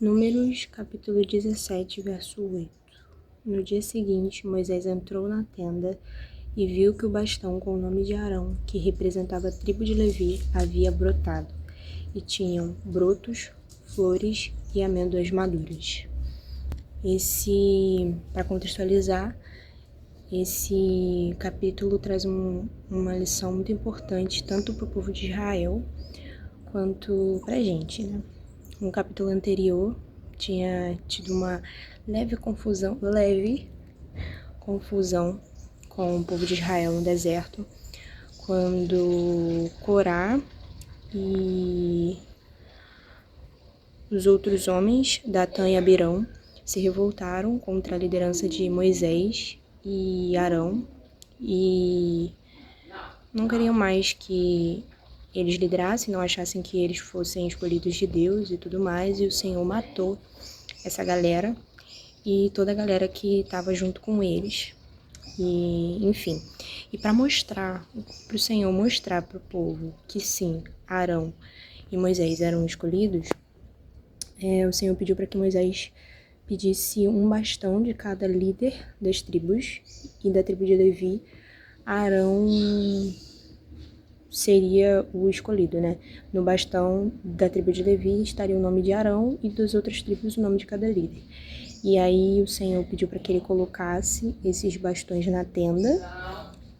Números, capítulo 17, verso 8. No dia seguinte, Moisés entrou na tenda e viu que o bastão com o nome de Arão, que representava a tribo de Levi, havia brotado, e tinham brotos, flores e amêndoas maduras. Para contextualizar, esse capítulo traz uma lição muito importante, tanto para o povo de Israel, quanto para a gente, né? No capítulo anterior, tinha tido uma leve confusão com o povo de Israel no deserto, quando Corá e os outros homens, Datã e Abirão, se revoltaram contra a liderança de Moisés e Arão e não queriam mais que eles liderassem, não achassem que eles fossem escolhidos de Deus e tudo mais, e o Senhor matou essa galera e toda a galera que estava junto com eles. E, enfim, e para o Senhor mostrar para o povo que sim, Arão e Moisés eram escolhidos, o Senhor pediu para que Moisés pedisse um bastão de cada líder das tribos, e da tribo de Levi, Arão seria o escolhido, né? No bastão da tribo de Levi estaria o nome de Arão e das outras tribos o nome de cada líder. E aí o Senhor pediu para que ele colocasse esses bastões na tenda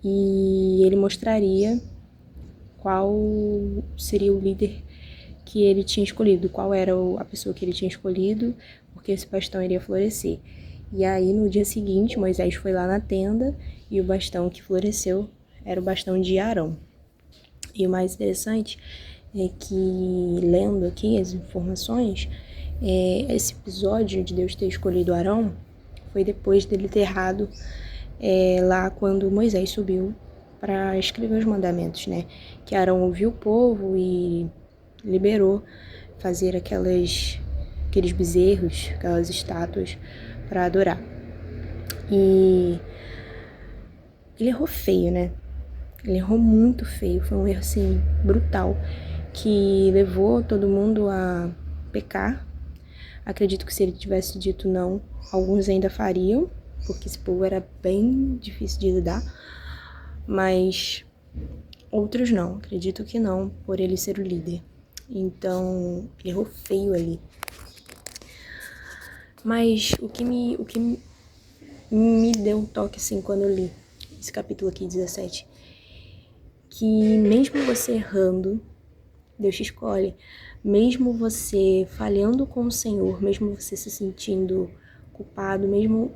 e ele mostraria qual seria o líder que ele tinha escolhido, qual era a pessoa que ele tinha escolhido, porque esse bastão iria florescer. E aí no dia seguinte Moisés foi lá na tenda e o bastão que floresceu era o bastão de Arão. E o mais interessante é que, lendo aqui as informações, esse episódio de Deus ter escolhido Arão foi depois dele ter errado lá quando Moisés subiu para escrever os mandamentos, né? Que Arão ouviu o povo e liberou fazer aqueles bezerros, aquelas estátuas para adorar. E ele errou feio, né? Ele errou muito feio, foi um erro assim brutal, que levou todo mundo a pecar. Acredito que se ele tivesse dito não, alguns ainda fariam, porque esse povo era bem difícil de lidar, mas outros não, acredito que não, por ele ser o líder. Então, ele errou feio ali. Mas o que me deu um toque assim quando eu li esse capítulo aqui, 17, que mesmo você errando, Deus te escolhe. Mesmo você falhando com o Senhor, mesmo você se sentindo culpado, mesmo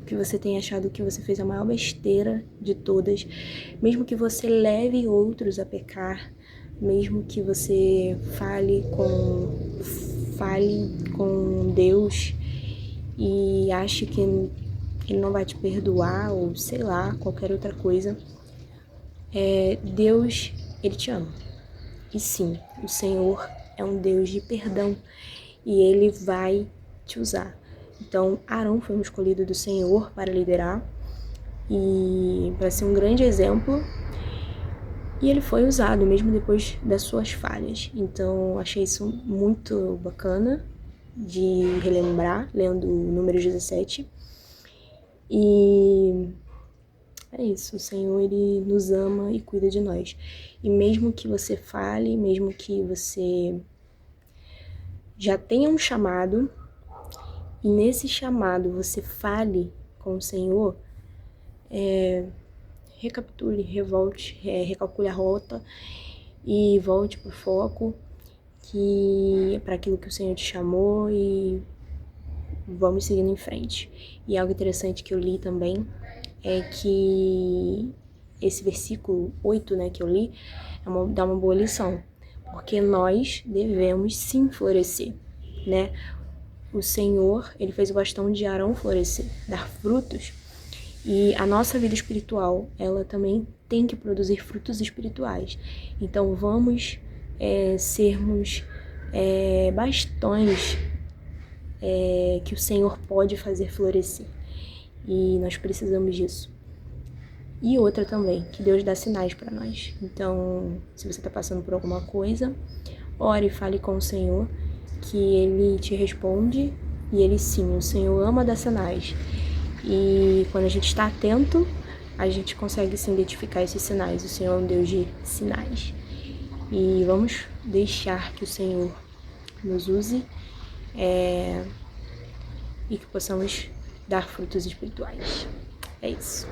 que você tenha achado que você fez a maior besteira de todas, mesmo que você leve outros a pecar, mesmo que você fale com Deus e ache que Ele não vai te perdoar, ou sei lá, qualquer outra coisa, Deus, Ele te ama. E sim, o Senhor é um Deus de perdão e Ele vai te usar. Então, Arão foi um escolhido do Senhor para liderar e para ser um grande exemplo. E ele foi usado mesmo depois das suas falhas. Então, achei isso muito bacana de relembrar, lendo o número 17. E é isso, o Senhor, Ele nos ama e cuida de nós. E mesmo que você fale, mesmo que você já tenha um chamado, e nesse chamado você fale com o Senhor, recapitule, recalcule a rota e volte pro foco, para aquilo que o Senhor te chamou, e vamos seguindo em frente. E algo interessante que eu li também é que esse versículo 8, né, que eu li, dá uma boa lição, porque nós devemos sim florescer, né? O Senhor, Ele fez o bastão de Arão florescer, dar frutos, e a nossa vida espiritual, ela também tem que produzir frutos espirituais. Então vamos sermos bastões que o Senhor pode fazer florescer, e nós precisamos disso. E outra também, que Deus dá sinais para nós. Então, se você está passando por alguma coisa, ore e fale com o Senhor que Ele te responde e Ele sim, o Senhor ama dar sinais. E quando a gente está atento, a gente consegue sim identificar esses sinais. O Senhor é um Deus de sinais. E vamos deixar que o Senhor nos use e que possamos dar frutos espirituais. É isso.